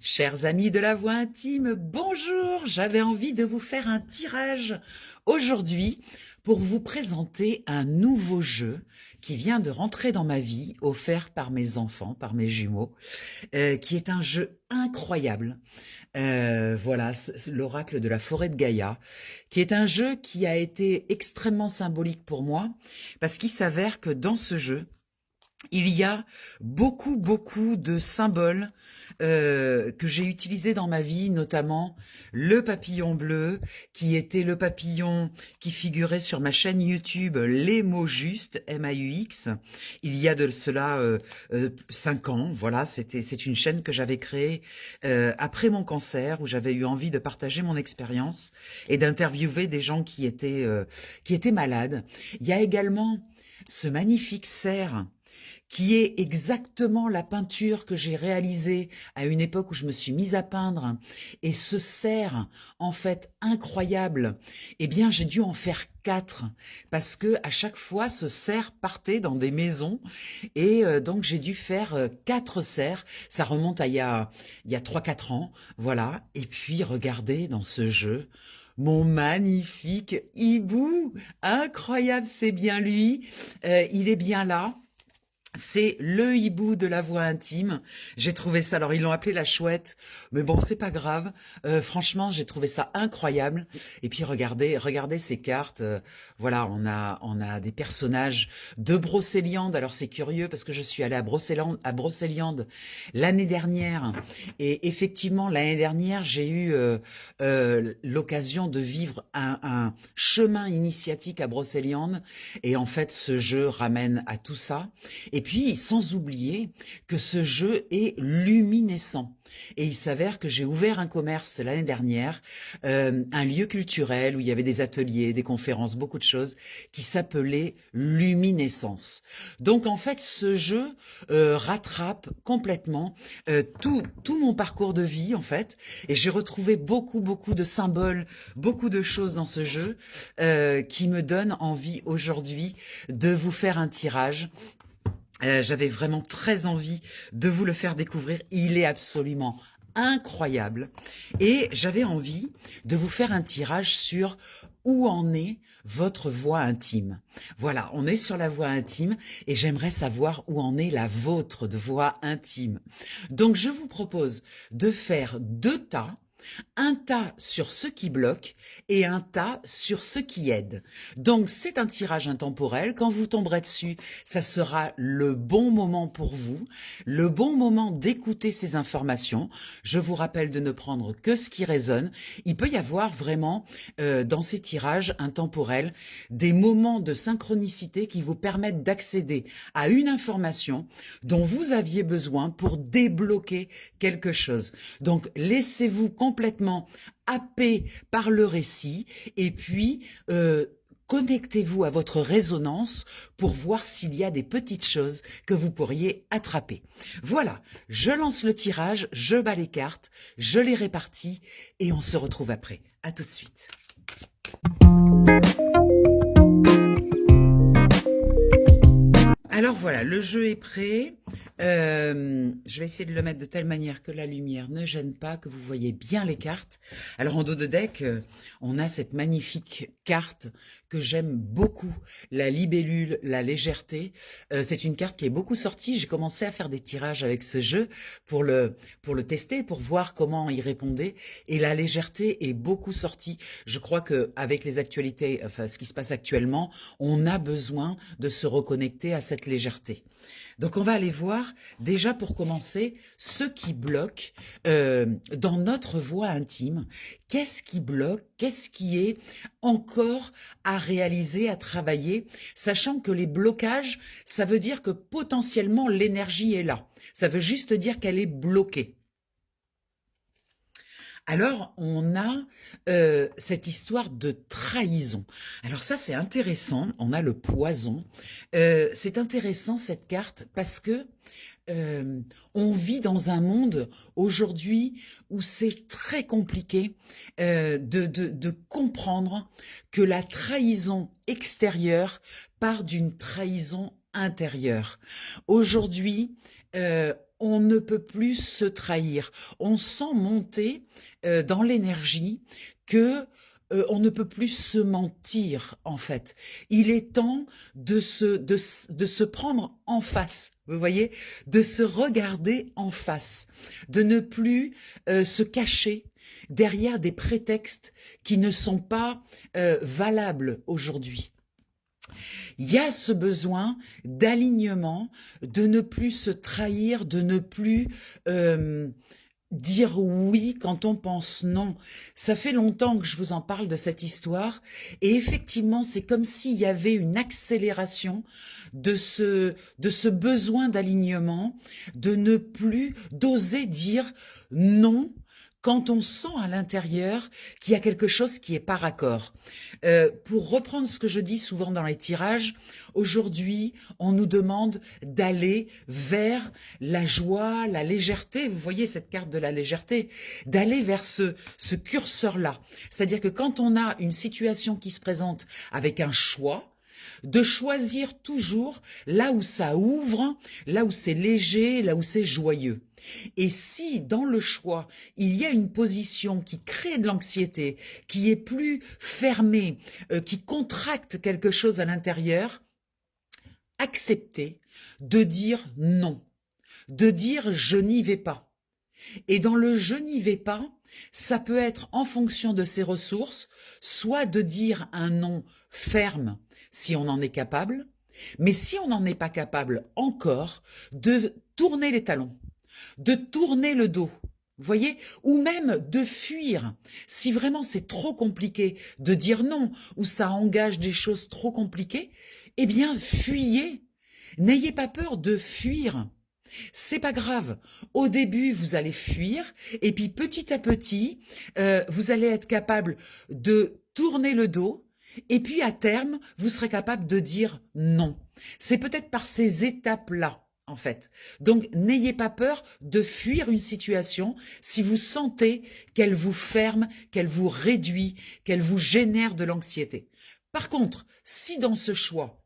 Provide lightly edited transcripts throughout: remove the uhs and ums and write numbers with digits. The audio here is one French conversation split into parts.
Chers amis de la voix intime, bonjour! J'avais envie de vous faire un tirage aujourd'hui pour vous présenter un nouveau jeu qui vient de rentrer dans ma vie, offert par mes enfants, par mes jumeaux, qui est un jeu incroyable. Voilà, l'Oracle de la forêt de Gaïa, qui est un jeu qui a été extrêmement symbolique pour moi, parce qu'il s'avère que dans ce jeu, il y a beaucoup de symboles que j'ai utilisés dans ma vie, notamment le papillon bleu, qui était le papillon qui figurait sur ma chaîne YouTube Les mots justes, MAUX. Il y a de cela 5 ans, voilà, c'est une chaîne que j'avais créée après mon cancer, où j'avais eu envie de partager mon expérience et d'interviewer des gens qui étaient malades. Il y a également ce magnifique cerf qui est exactement la peinture que j'ai réalisée à une époque où je me suis mise à peindre. Et ce cerf, en fait, incroyable, eh bien, j'ai dû en faire 4 parce que à chaque fois, ce cerf partait dans des maisons et donc j'ai dû faire 4 cerfs. Ça remonte à il y a 3-4 ans, voilà. Et puis, regardez dans ce jeu, mon magnifique hibou, incroyable, c'est bien lui, il est bien là. C'est le hibou de la voix intime. J'ai trouvé ça. Alors ils l'ont appelé la chouette, mais bon c'est pas grave. Franchement j'ai trouvé ça incroyable. Et puis regardez ces cartes. Voilà on a des personnages de Brocéliande. Alors c'est curieux parce que je suis allée à Brocéliande l'année dernière et effectivement l'année dernière j'ai eu l'occasion de vivre un chemin initiatique à Brocéliande et en fait ce jeu ramène à tout ça. Et puis, sans oublier que ce jeu est luminescent. Et il s'avère que j'ai ouvert un commerce l'année dernière, un lieu culturel où il y avait des ateliers, des conférences, beaucoup de choses, qui s'appelait Luminescence. Donc en fait, ce jeu rattrape complètement tout mon parcours de vie en fait, et j'ai retrouvé beaucoup de symboles, beaucoup de choses dans ce jeu qui me donnent envie aujourd'hui de vous faire un tirage. J'avais vraiment très envie de vous le faire découvrir. Il est absolument incroyable. Et j'avais envie de vous faire un tirage sur où en est votre voix intime. Voilà, on est sur la voix intime et j'aimerais savoir où en est la vôtre de voix intime. Donc je vous propose de faire 2 tas. Un tas sur ce qui bloque et un tas sur ce qui aide. Donc c'est un tirage intemporel. Quand vous tomberez dessus, ça sera le bon moment pour vous, le bon moment d'écouter ces informations. Je vous rappelle de ne prendre que ce qui résonne. Il peut y avoir vraiment dans ces tirages intemporels des moments de synchronicité qui vous permettent d'accéder à une information dont vous aviez besoin pour débloquer quelque chose. Donc laissez-vous complètement happé par le récit et puis connectez-vous à votre résonance pour voir s'il y a des petites choses que vous pourriez attraper. Voilà, je lance le tirage, je bats les cartes, je les répartis et on se retrouve après. À tout de suite. Alors voilà, le jeu est prêt. Je vais essayer de le mettre de telle manière que la lumière ne gêne pas, que vous voyez bien les cartes. Alors en dos de deck, on a cette magnifique carte que j'aime beaucoup, la libellule, la légèreté. C'est une carte qui est beaucoup sortie. J'ai commencé à faire des tirages avec ce jeu pour le tester, pour voir comment il répondait. Et la légèreté est beaucoup sortie. Je crois que avec les actualités, enfin ce qui se passe actuellement, on a besoin de se reconnecter à cette légèreté. Donc on va aller voir déjà pour commencer ce qui bloque dans notre voix intime. Qu'est-ce qui bloque? Qu'est-ce qui est encore à réaliser, à travailler, sachant que les blocages, ça veut dire que potentiellement l'énergie est là. Ça veut juste dire qu'elle est bloquée. Alors, on a cette histoire de trahison. Alors ça, c'est intéressant. On a le poison. C'est intéressant cette carte parce que on vit dans un monde aujourd'hui où c'est très compliqué de comprendre que la trahison extérieure part d'une trahison intérieure. Aujourd'hui, on ne peut plus se trahir. On sent monter dans l'énergie que on ne peut plus se mentir, en fait. Il est temps de se prendre en face, vous voyez, de se regarder en face, de ne plus se cacher derrière des prétextes qui ne sont pas valables aujourd'hui. Il y a ce besoin d'alignement, de ne plus se trahir, de ne plus dire oui quand on pense non. Ça fait longtemps que je vous en parle de cette histoire et effectivement, c'est comme s'il y avait une accélération de ce besoin d'alignement, de ne plus d'oser dire non quand on sent à l'intérieur qu'il y a quelque chose qui est pas raccord. Pour reprendre ce que je dis souvent dans les tirages, aujourd'hui, on nous demande d'aller vers la joie, la légèreté. Vous voyez cette carte de la légèreté, d'aller vers ce curseur-là. C'est-à-dire que quand on a une situation qui se présente avec un choix, de choisir toujours là où ça ouvre, là où c'est léger, là où c'est joyeux. Et si dans le choix, il y a une position qui crée de l'anxiété, qui est plus fermée, qui contracte quelque chose à l'intérieur, acceptez de dire non, de dire je n'y vais pas. Et dans le je n'y vais pas, ça peut être en fonction de ses ressources, soit de dire un non ferme si on en est capable, mais si on n'en est pas capable encore, de tourner les talons, de tourner le dos, vous voyez, ou même de fuir. Si vraiment c'est trop compliqué de dire non, ou ça engage des choses trop compliquées, eh bien fuyez. N'ayez pas peur de fuir. C'est pas grave. Au début, vous allez fuir, et puis petit à petit, vous allez être capable de tourner le dos, et puis à terme, vous serez capable de dire non. C'est peut-être par ces étapes-là, en fait. Donc, n'ayez pas peur de fuir une situation si vous sentez qu'elle vous ferme, qu'elle vous réduit, qu'elle vous génère de l'anxiété. Par contre, si dans ce choix,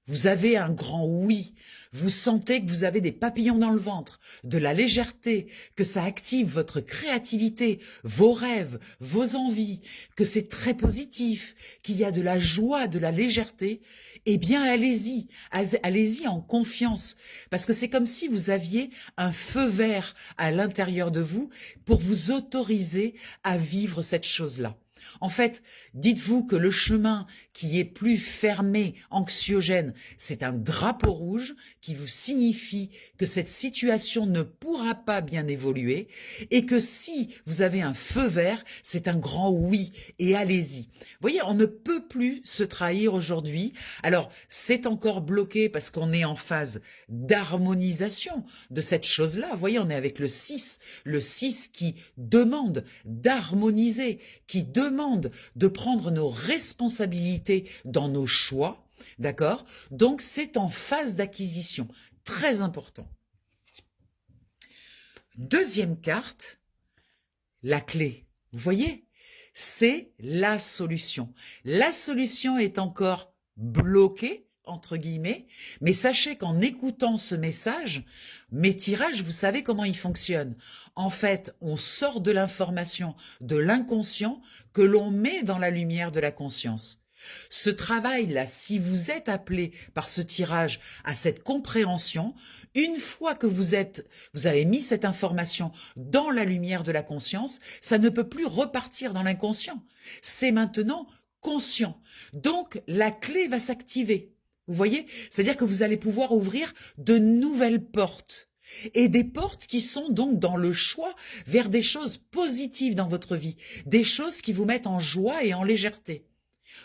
vous avez un grand oui, vous sentez que vous avez des papillons dans le ventre, de la légèreté, que ça active votre créativité, vos rêves, vos envies, que c'est très positif, qu'il y a de la joie, de la légèreté, eh bien allez-y, allez-y en confiance, parce que c'est comme si vous aviez un feu vert à l'intérieur de vous pour vous autoriser à vivre cette chose-là. En fait, dites-vous que le chemin qui est plus fermé, anxiogène, c'est un drapeau rouge qui vous signifie que cette situation ne pourra pas bien évoluer et que si vous avez un feu vert, c'est un grand oui et allez-y. Vous voyez, on ne peut plus se trahir aujourd'hui. Alors, c'est encore bloqué parce qu'on est en phase d'harmonisation de cette chose-là. Vous voyez, on est avec le 6 qui demande d'harmoniser, qui demande de prendre nos responsabilités dans nos choix, d'accord? Donc, c'est en phase d'acquisition, très important. Deuxième carte, la clé. Vous voyez? C'est la solution. La solution est encore bloquée, entre guillemets, mais sachez qu'en écoutant ce message, mes tirages, vous savez comment ils fonctionnent. En fait, on sort de l'information, de l'inconscient, que l'on met dans la lumière de la conscience. Ce travail-là, si vous êtes appelé par ce tirage à cette compréhension, une fois que vous avez mis cette information dans la lumière de la conscience, ça ne peut plus repartir dans l'inconscient. C'est maintenant conscient. Donc, la clé va s'activer. Vous voyez? C'est-à-dire que vous allez pouvoir ouvrir de nouvelles portes. Et des portes qui sont donc dans le choix vers des choses positives dans votre vie, des choses qui vous mettent en joie et en légèreté.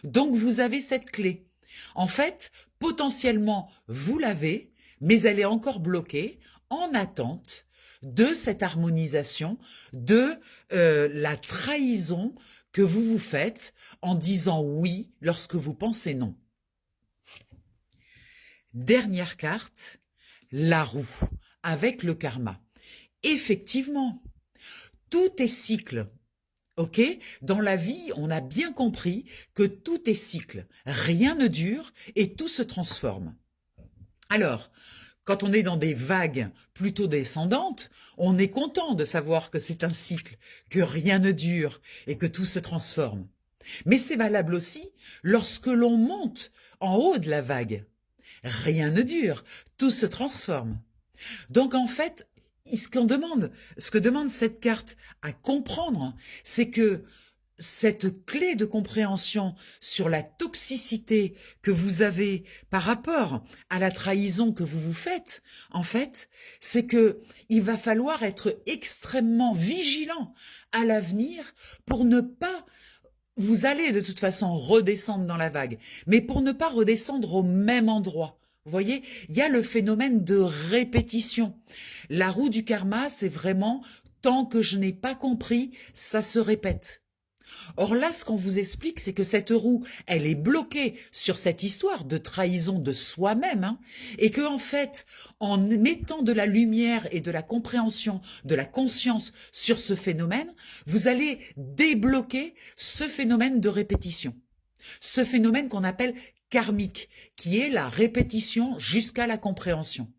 Donc vous avez cette clé. En fait, potentiellement, vous l'avez, mais elle est encore bloquée en attente de cette harmonisation, de la trahison que vous vous faites en disant oui lorsque vous pensez non. Dernière carte, la roue, avec le karma. Effectivement, tout est cycle. Ok? Dans la vie, on a bien compris que tout est cycle. Rien ne dure et tout se transforme. Alors, Quand on est dans des vagues plutôt descendantes, on est content de savoir que c'est un cycle, que rien ne dure et que tout se transforme. Mais c'est valable aussi lorsque l'on monte en haut de la vague. Rien ne dure, tout se transforme. Donc en fait, ce que demande cette carte à comprendre, c'est que cette clé de compréhension sur la toxicité que vous avez par rapport à la trahison que vous vous faites, en fait, c'est que il va falloir être extrêmement vigilant à l'avenir pour ne pas vous allez de toute façon redescendre dans la vague, mais pour ne pas redescendre au même endroit. Vous voyez, il y a le phénomène de répétition. La roue du karma, c'est vraiment tant que je n'ai pas compris, ça se répète. Or là, ce qu'on vous explique, c'est que cette roue, elle est bloquée sur cette histoire de trahison de soi-même, hein, et que en fait, en mettant de la lumière et de la compréhension, de la conscience sur ce phénomène, vous allez débloquer ce phénomène de répétition, ce phénomène qu'on appelle karmique, qui est la répétition jusqu'à la compréhension.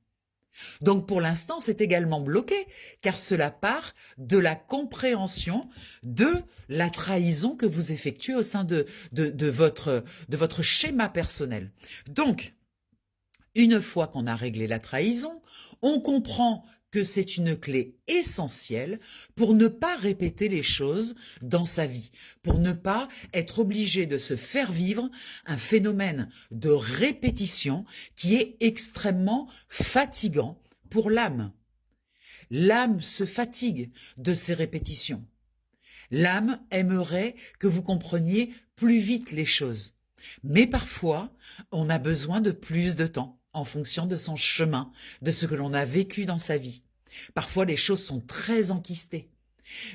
Donc pour l'instant, c'est également bloqué, car cela part de la compréhension de la trahison que vous effectuez au sein de votre schéma personnel. Donc, une fois qu'on a réglé la trahison, on comprend que c'est une clé essentielle pour ne pas répéter les choses dans sa vie, pour ne pas être obligé de se faire vivre un phénomène de répétition qui est extrêmement fatigant pour l'âme. L'âme se fatigue de ces répétitions. L'âme aimerait que vous compreniez plus vite les choses. Mais parfois, on a besoin de plus de temps en fonction de son chemin, de ce que l'on a vécu dans sa vie. Parfois, les choses sont très enquistées.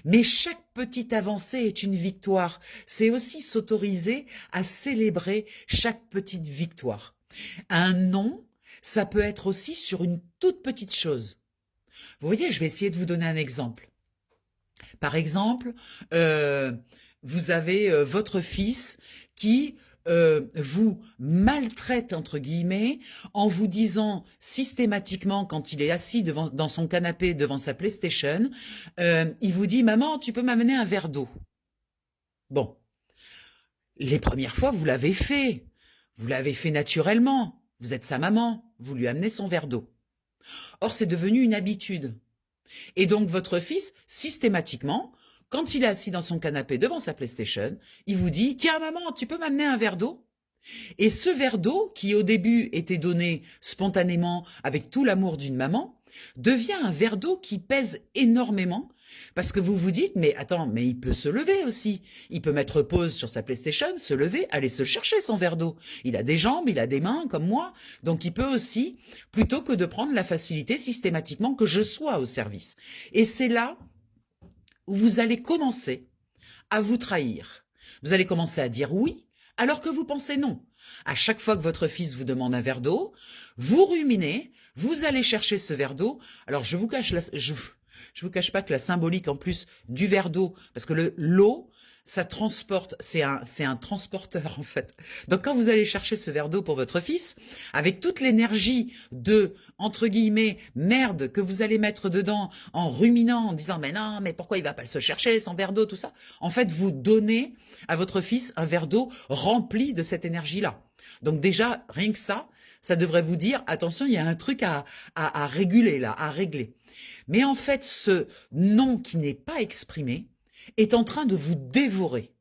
Mais chaque petite avancée est une victoire. C'est aussi s'autoriser à célébrer chaque petite victoire. Un non, ça peut être aussi sur une toute petite chose. Vous voyez, je vais essayer de vous donner un exemple. Par exemple, vous avez votre fils qui vous maltraite, entre guillemets, en vous disant systématiquement, quand il est assis dans son canapé devant sa PlayStation, il vous dit « Maman, tu peux m'amener un verre d'eau ?» Bon, les premières fois, vous l'avez fait. Vous l'avez fait naturellement. Vous êtes sa maman. Vous lui amenez son verre d'eau. Or, c'est devenu une habitude. Et donc, votre fils, systématiquement, quand il est assis dans son canapé devant sa PlayStation, il vous dit « Tiens, maman, tu peux m'amener un verre d'eau ?» Et ce verre d'eau, qui au début était donné spontanément avec tout l'amour d'une maman, devient un verre d'eau qui pèse énormément parce que vous vous dites « Mais attends, mais il peut se lever aussi. Il peut mettre pause sur sa PlayStation, se lever, aller se chercher son verre d'eau. Il a des jambes, il a des mains comme moi. Donc il peut aussi, plutôt que de prendre la facilité systématiquement que je sois au service. » Et c'est là où vous allez commencer à vous trahir. Vous allez commencer à dire oui, alors que vous pensez non. À chaque fois que votre fils vous demande un verre d'eau, vous ruminez, vous allez chercher ce verre d'eau. Alors je vous cache je vous cache pas que la symbolique en plus du verre d'eau, parce que l'eau, ça transporte, c'est un transporteur en fait. Donc quand vous allez chercher ce verre d'eau pour votre fils, avec toute l'énergie de, entre guillemets, merde que vous allez mettre dedans en ruminant, en disant mais non, mais pourquoi il va pas se chercher son verre d'eau, tout ça. En fait, vous donnez à votre fils un verre d'eau rempli de cette énergie-là. Donc déjà, rien que ça devrait vous dire, attention, il y a un truc à réguler là, à régler. Mais en fait, ce non qui n'est pas exprimé est en train de vous dévorer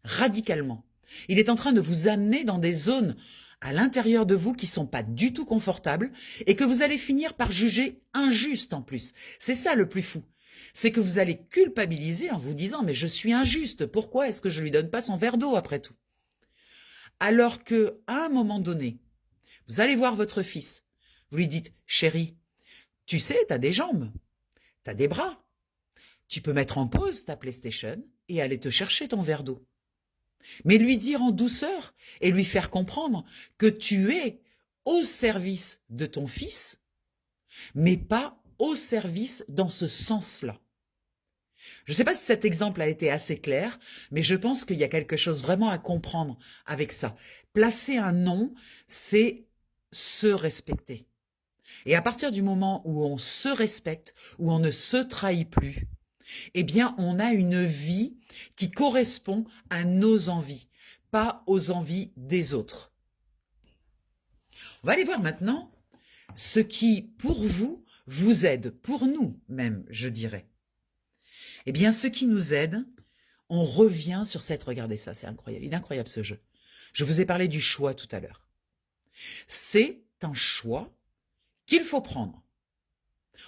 radicalement. Il est en train de vous amener dans des zones à l'intérieur de vous qui sont pas du tout confortables et que vous allez finir par juger injustes en plus. C'est ça le plus fou. C'est que vous allez culpabiliser en vous disant « mais je suis injuste, pourquoi est-ce que je lui donne pas son verre d'eau après tout ?» Alors que, à un moment donné, vous allez voir votre fils, vous lui dites « chérie, tu sais, t'as des jambes, t'as des bras. Tu peux mettre en pause ta PlayStation et aller te chercher ton verre d'eau. » Mais lui dire en douceur et lui faire comprendre que tu es au service de ton fils, mais pas au service dans ce sens-là. Je ne sais pas si cet exemple a été assez clair, mais je pense qu'il y a quelque chose vraiment à comprendre avec ça. Placer un non, c'est se respecter. Et à partir du moment où on se respecte, où on ne se trahit plus, eh bien, on a une vie qui correspond à nos envies, pas aux envies des autres. On va aller voir maintenant ce qui, pour vous, vous aide, pour nous même, je dirais. Eh bien, ce qui nous aide, on revient sur cette, regardez ça, c'est incroyable, il est incroyable ce jeu. Je vous ai parlé du choix tout à l'heure. C'est un choix qu'il faut prendre.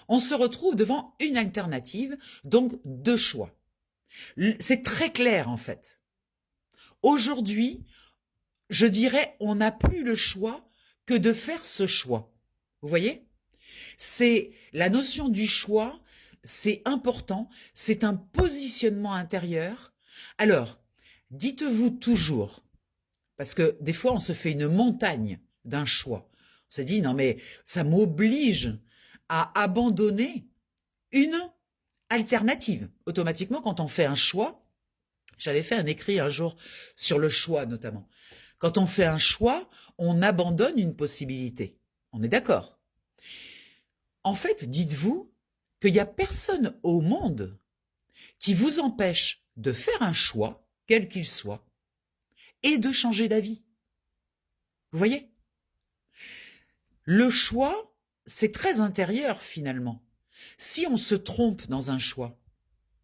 On se retrouve devant une alternative, donc deux choix. C'est très clair en fait. Aujourd'hui, je dirais, on n'a plus le choix que de faire ce choix. Vous voyez? C'est la notion du choix, c'est important, c'est un positionnement intérieur. Alors, dites-vous toujours, parce que des fois on se fait une montagne d'un choix. On se dit, non mais ça m'oblige à abandonner une alternative. Automatiquement, quand on fait un choix, j'avais fait un écrit un jour sur le choix notamment. Quand on fait un choix, on abandonne une possibilité. On est d'accord? En fait, dites-vous qu'il n'y a personne au monde qui vous empêche de faire un choix, quel qu'il soit, et de changer d'avis. Vous voyez? Le choix, c'est très intérieur finalement. Si on se trompe dans un choix,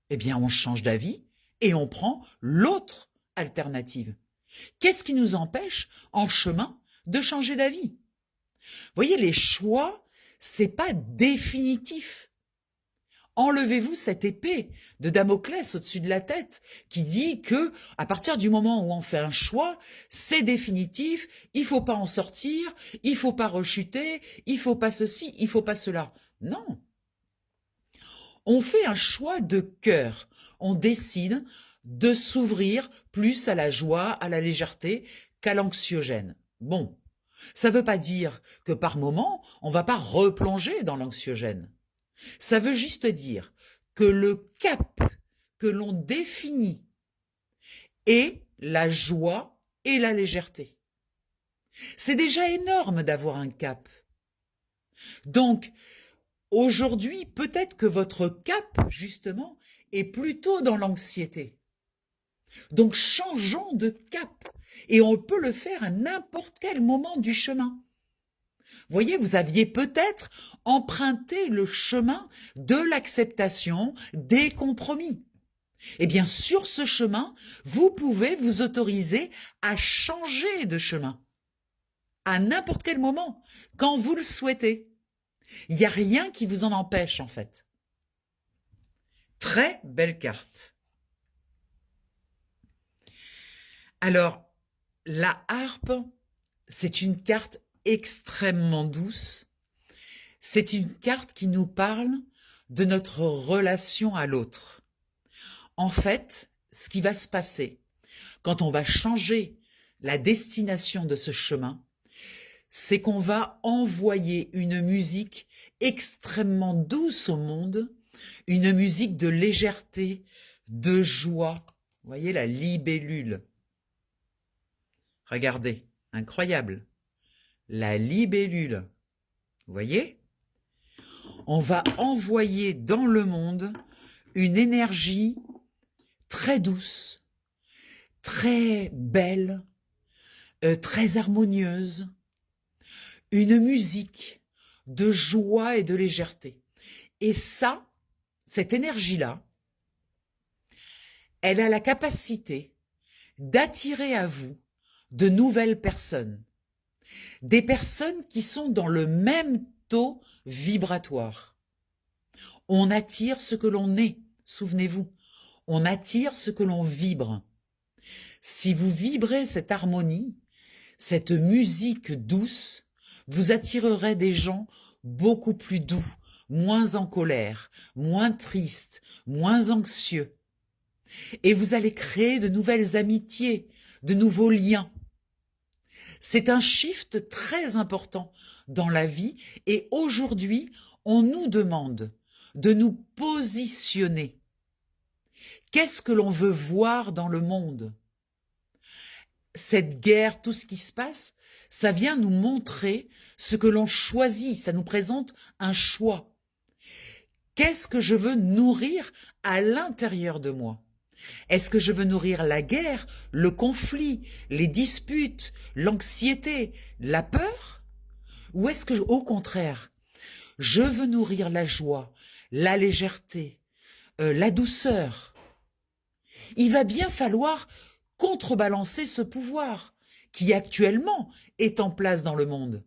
eh bien on change d'avis et on prend l'autre alternative. Qu'est-ce qui nous empêche en chemin de changer d'avis? Vous voyez, les choix, c'est pas définitif. Enlevez-vous cette épée de Damoclès au-dessus de la tête qui dit que à partir du moment où on fait un choix, c'est définitif, il faut pas en sortir, il faut pas rechuter, il faut pas ceci, il faut pas cela. Non. On fait un choix de cœur. On décide de s'ouvrir plus à la joie, à la légèreté qu'à l'anxiogène. Bon, ça veut pas dire que par moment, on va pas replonger dans l'anxiogène. Ça veut juste dire que le cap que l'on définit est la joie et la légèreté. C'est déjà énorme d'avoir un cap. Donc, aujourd'hui, peut-être que votre cap, justement, est plutôt dans l'anxiété. Donc, changeons de cap. Et on peut le faire à n'importe quel moment du chemin. Vous voyez, vous aviez peut-être emprunté le chemin de l'acceptation, des compromis. Eh bien, sur ce chemin, vous pouvez vous autoriser à changer de chemin. À n'importe quel moment, quand vous le souhaitez. Il n'y a rien qui vous en empêche, en fait. Très belle carte. Alors, la harpe, c'est une carte extrêmement douce. C'est une carte qui nous parle de notre relation à l'autre. En fait, ce qui va se passer quand on va changer la destination de ce chemin, c'est qu'on va envoyer une musique extrêmement douce au monde, une musique de légèreté, de joie. Vous voyez la libellule. Regardez, incroyable. La libellule. Vous voyez? On va envoyer dans le monde une énergie très douce, très belle, très harmonieuse, une musique de joie et de légèreté. Et ça, cette énergie-là, elle a la capacité d'attirer à vous de nouvelles personnes, des personnes qui sont dans le même taux vibratoire. On attire ce que l'on est, souvenez-vous, on attire ce que l'on vibre. Si vous vibrez cette harmonie, cette musique douce, vous attirerez des gens beaucoup plus doux, moins en colère, moins tristes, moins anxieux. Et vous allez créer de nouvelles amitiés, de nouveaux liens. C'est un shift très important dans la vie et aujourd'hui, on nous demande de nous positionner. Qu'est-ce que l'on veut voir dans le monde? cette guerre, tout ce qui se passe, ça vient nous montrer ce que l'on choisit, ça nous présente un choix. Qu'est-ce que je veux nourrir à l'intérieur de moi? Est-ce que je veux nourrir la guerre, le conflit, les disputes, l'anxiété, la peur? Ou est-ce que, au contraire, je veux nourrir la joie, la légèreté, la douceur? Il va bien falloir contrebalancer ce pouvoir qui actuellement est en place dans le monde.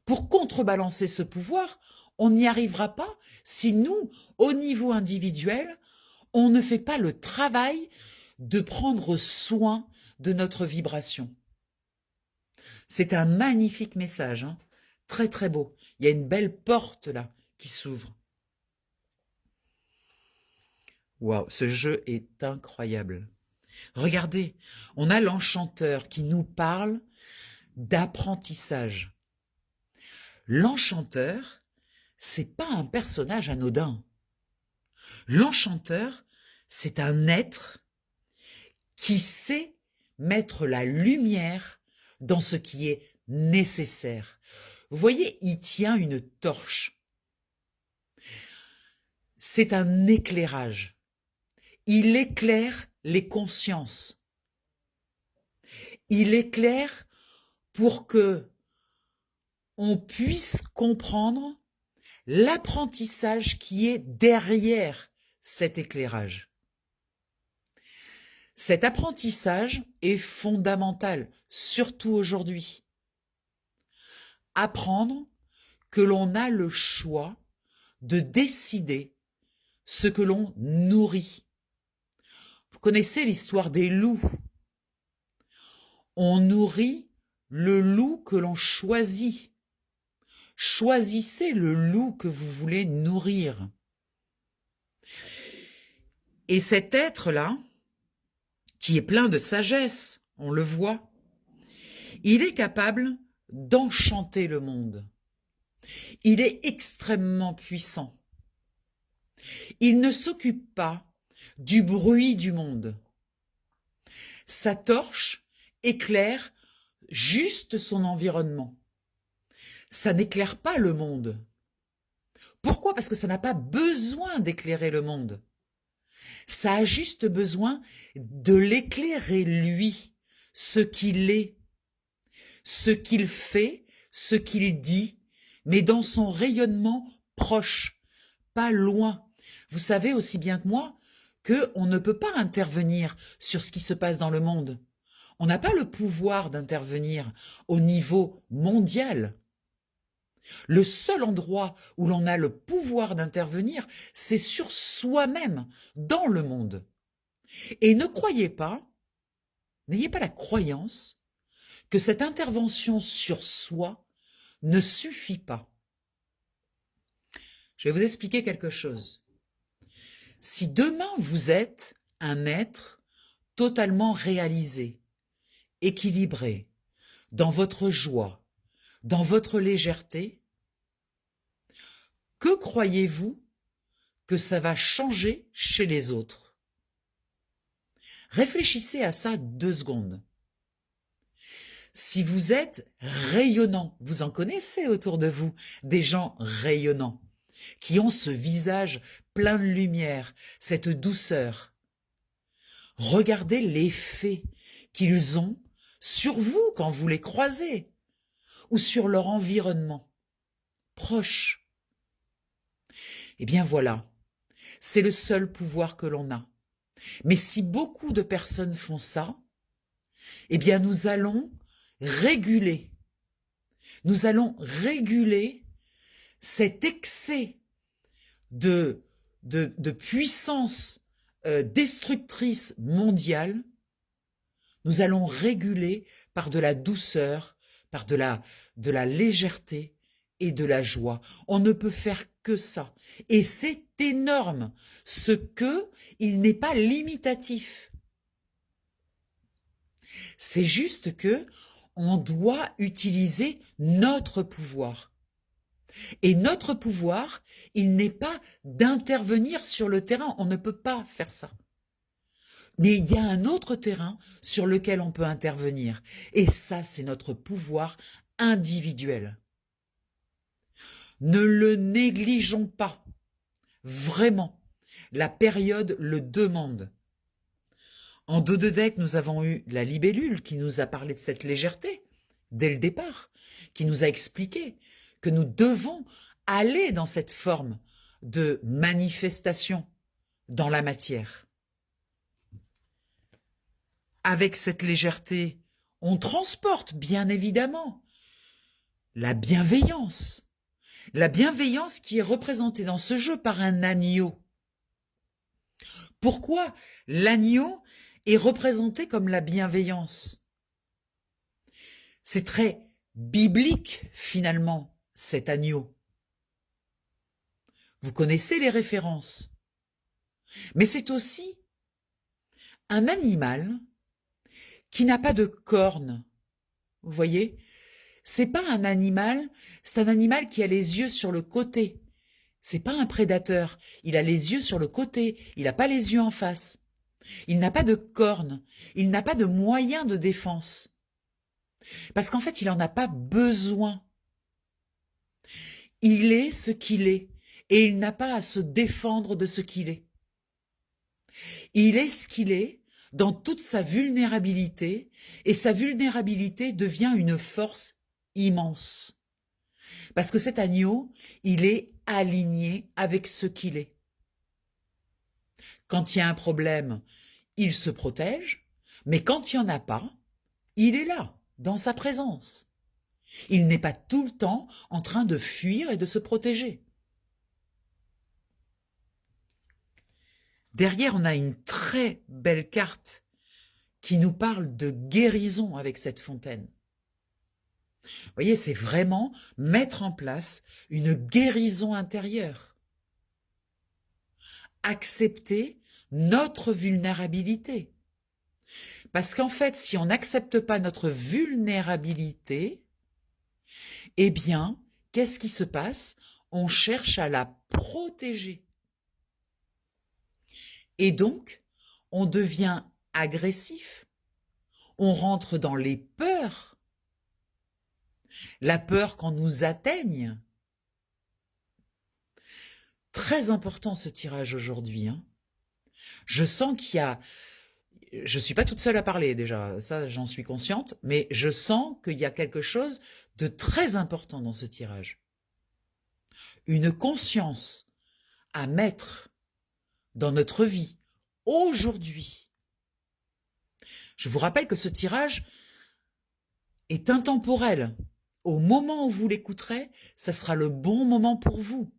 Pour contrebalancer ce pouvoir, on n'y arrivera pas si nous, au niveau individuel, on ne fait pas le travail de prendre soin de notre vibration. C'est un magnifique message, hein, très très beau. Il y a une belle porte là qui s'ouvre. Waouh, ce jeu est incroyable. Regardez, on a l'enchanteur qui nous parle d'apprentissage. L'enchanteur, c'est pas un personnage anodin. L'enchanteur, c'est un être qui sait mettre la lumière dans ce qui est nécessaire. Vous voyez, il tient une torche. C'est un éclairage. Il éclaire les consciences. Il éclaire pour que on puisse comprendre l'apprentissage qui est derrière cet éclairage. Cet apprentissage est fondamental, surtout aujourd'hui. Apprendre que l'on a le choix de décider ce que l'on nourrit. Vous connaissez l'histoire des loups. On nourrit le loup que l'on choisit. Choisissez le loup que vous voulez nourrir. Et cet être-là, qui est plein de sagesse, on le voit, il est capable d'enchanter le monde. Il est extrêmement puissant. Il ne s'occupe pas du bruit du monde. Sa torche éclaire juste son environnement. Ça n'éclaire pas le monde. Pourquoi? Parce que ça n'a pas besoin d'éclairer le monde. Ça a juste besoin de l'éclairer lui, ce qu'il est, ce qu'il fait, ce qu'il dit, mais dans son rayonnement proche, pas loin. Vous savez aussi bien que moi qu'on ne peut pas intervenir sur ce qui se passe dans le monde. On n'a pas le pouvoir d'intervenir au niveau mondial. Le seul endroit où l'on a le pouvoir d'intervenir, c'est sur soi-même, dans le monde. Et ne croyez pas, n'ayez pas la croyance que cette intervention sur soi ne suffit pas. Je vais vous expliquer quelque chose. Si demain vous êtes un être totalement réalisé, équilibré, dans votre joie, dans votre légèreté, que croyez-vous que ça va changer chez les autres? Réfléchissez à ça 2 secondes. Si vous êtes rayonnant, vous en connaissez autour de vous des gens rayonnants, qui ont ce visage plein de lumière, cette douceur. Regardez l'effet qu'ils ont sur vous quand vous les croisez, ou sur leur environnement proche. Eh bien voilà, c'est le seul pouvoir que l'on a. Mais si beaucoup de personnes font ça, eh bien nous allons réguler cet excès de puissance destructrice mondiale. Nous allons réguler par de la douceur, par de la légèreté et de la joie. On ne peut faire que ça. Et c'est énorme, il n'est pas limitatif. C'est juste que on doit utiliser notre pouvoir. Et notre pouvoir, il n'est pas d'intervenir sur le terrain. On ne peut pas faire ça. Mais il y a un autre terrain sur lequel on peut intervenir. Et ça, c'est notre pouvoir individuel. Ne le négligeons pas. Vraiment. La période le demande. En dos de deck, nous avons eu la libellule qui nous a parlé de cette légèreté dès le départ, qui nous a expliqué que nous devons aller dans cette forme de manifestation dans la matière. Avec cette légèreté, on transporte bien évidemment la bienveillance qui est représentée dans ce jeu par un agneau. Pourquoi l'agneau est représenté comme la bienveillance? C'est très biblique finalement, cet agneau. Vous connaissez les références. Mais c'est aussi un animal qui n'a pas de cornes. Vous voyez? C'est pas un animal, c'est un animal qui a les yeux sur le côté. C'est pas un prédateur, il a les yeux sur le côté, il n'a pas les yeux en face. Il n'a pas de cornes, il n'a pas de moyens de défense. Parce qu'en fait, il n'en a pas besoin. Il est ce qu'il est, et il n'a pas à se défendre de ce qu'il est. Il est ce qu'il est dans toute sa vulnérabilité, et sa vulnérabilité devient une force immense. Parce que cet agneau, il est aligné avec ce qu'il est. Quand il y a un problème, il se protège, mais quand il n'y en a pas, il est là, dans sa présence. Il n'est pas tout le temps en train de fuir et de se protéger. Derrière, on a une très belle carte qui nous parle de guérison avec cette fontaine. Vous voyez, c'est vraiment mettre en place une guérison intérieure. Accepter notre vulnérabilité. Parce qu'en fait, si on n'accepte pas notre vulnérabilité, eh bien, qu'est-ce qui se passe? On cherche à la protéger. Et donc, on devient agressif. On rentre dans les peurs. La peur qu'on nous atteigne. Très important ce tirage aujourd'hui. Hein. Je sens qu'il y a... Je ne suis pas toute seule à parler déjà, ça j'en suis consciente, mais je sens qu'il y a quelque chose de très important dans ce tirage. Une conscience à mettre dans notre vie aujourd'hui. Je vous rappelle que ce tirage est intemporel. Au moment où vous l'écouterez, ça sera le bon moment pour vous.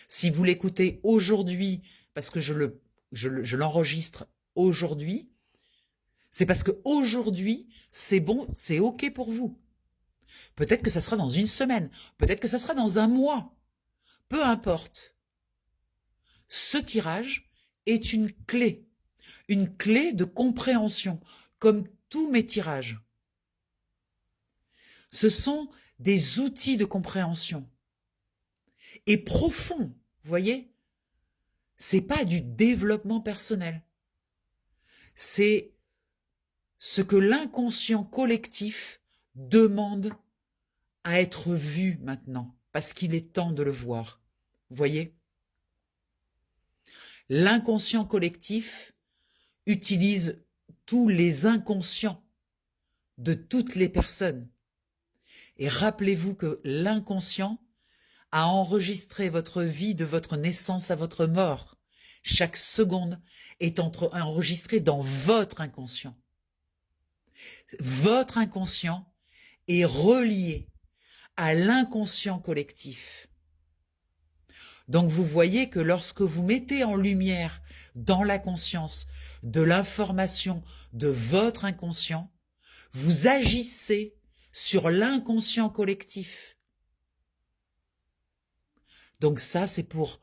Si vous l'écoutez aujourd'hui, parce que je l'enregistre aujourd'hui, c'est parce que aujourd'hui, c'est bon, c'est OK pour vous. Peut-être que ça sera dans une semaine, peut-être que ça sera dans un mois. Peu importe. Ce tirage est une clé de compréhension, comme tous mes tirages. Ce sont des outils de compréhension. Et profond, vous voyez? C'est pas du développement personnel. C'est ce que l'inconscient collectif demande à être vu maintenant, parce qu'il est temps de le voir. Vous voyez? L'inconscient collectif utilise tous les inconscients de toutes les personnes. Et rappelez-vous que l'inconscient a enregistré votre vie de votre naissance à votre mort. Chaque seconde est enregistrée dans votre inconscient. Votre inconscient est relié à l'inconscient collectif. Donc vous voyez que lorsque vous mettez en lumière dans la conscience de l'information de votre inconscient, vous agissez sur l'inconscient collectif. Donc ça, c'est pour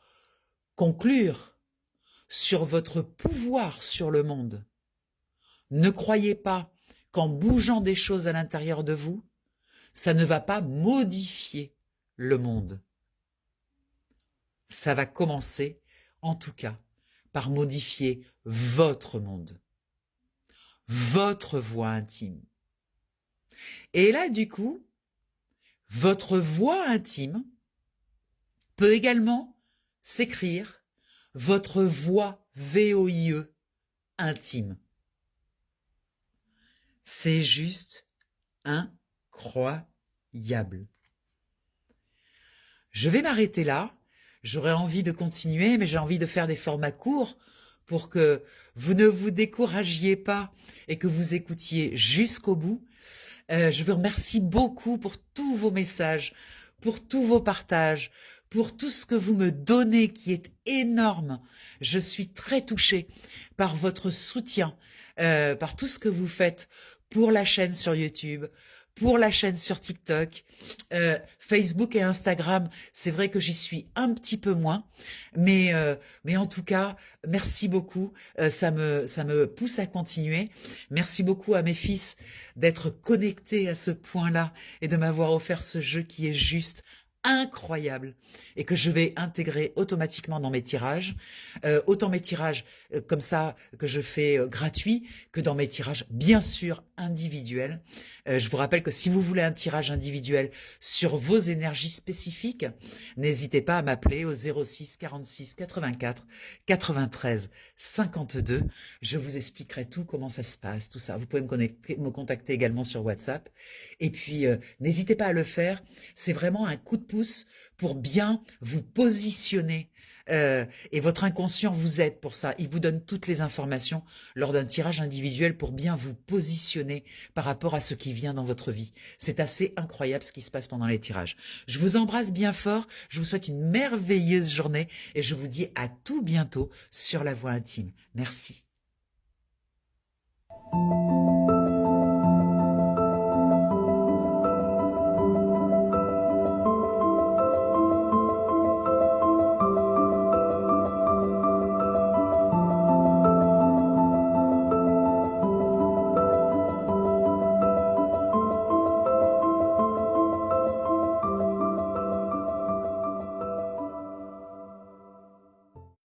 conclure sur votre pouvoir sur le monde. Ne croyez pas qu'en bougeant des choses à l'intérieur de vous, ça ne va pas modifier le monde. Ça va commencer, en tout cas, par modifier votre monde, votre voix intime. Et là, du coup, votre voix intime peut également s'écrire votre voix VOIE intime. C'est juste incroyable. Je vais m'arrêter là. J'aurais envie de continuer, mais j'ai envie de faire des formats courts pour que vous ne vous découragiez pas et que vous écoutiez jusqu'au bout. Je vous remercie beaucoup pour tous vos messages, pour tous vos partages, pour tout ce que vous me donnez qui est énorme. Je suis très touchée par votre soutien, par tout ce que vous faites pour la chaîne sur YouTube, pour la chaîne sur TikTok, Facebook et Instagram. C'est vrai que j'y suis un petit peu moins, mais en tout cas, merci beaucoup. Ça me pousse à continuer. Merci beaucoup à mes fils d'être connectés à ce point-là et de m'avoir offert ce jeu qui est juste incroyable et que je vais intégrer automatiquement dans mes tirages, autant mes tirages comme ça que je fais gratuits que dans mes tirages bien sûr individuels. Je vous rappelle que si vous voulez un tirage individuel sur vos énergies spécifiques, n'hésitez pas à m'appeler au 06 46 84 93 52. Je vous expliquerai tout, comment ça se passe, tout ça. Vous pouvez me contacter également sur WhatsApp. Et puis, n'hésitez pas à le faire. C'est vraiment un coup de pouce pour bien vous positionner. Et votre inconscient vous aide pour ça. Il vous donne toutes les informations lors d'un tirage individuel pour bien vous positionner par rapport à ce qui vient dans votre vie. C'est assez incroyable ce qui se passe pendant les tirages. Je vous embrasse bien fort. Je vous souhaite une merveilleuse journée et je vous dis à tout bientôt sur La Voix Intime. Merci.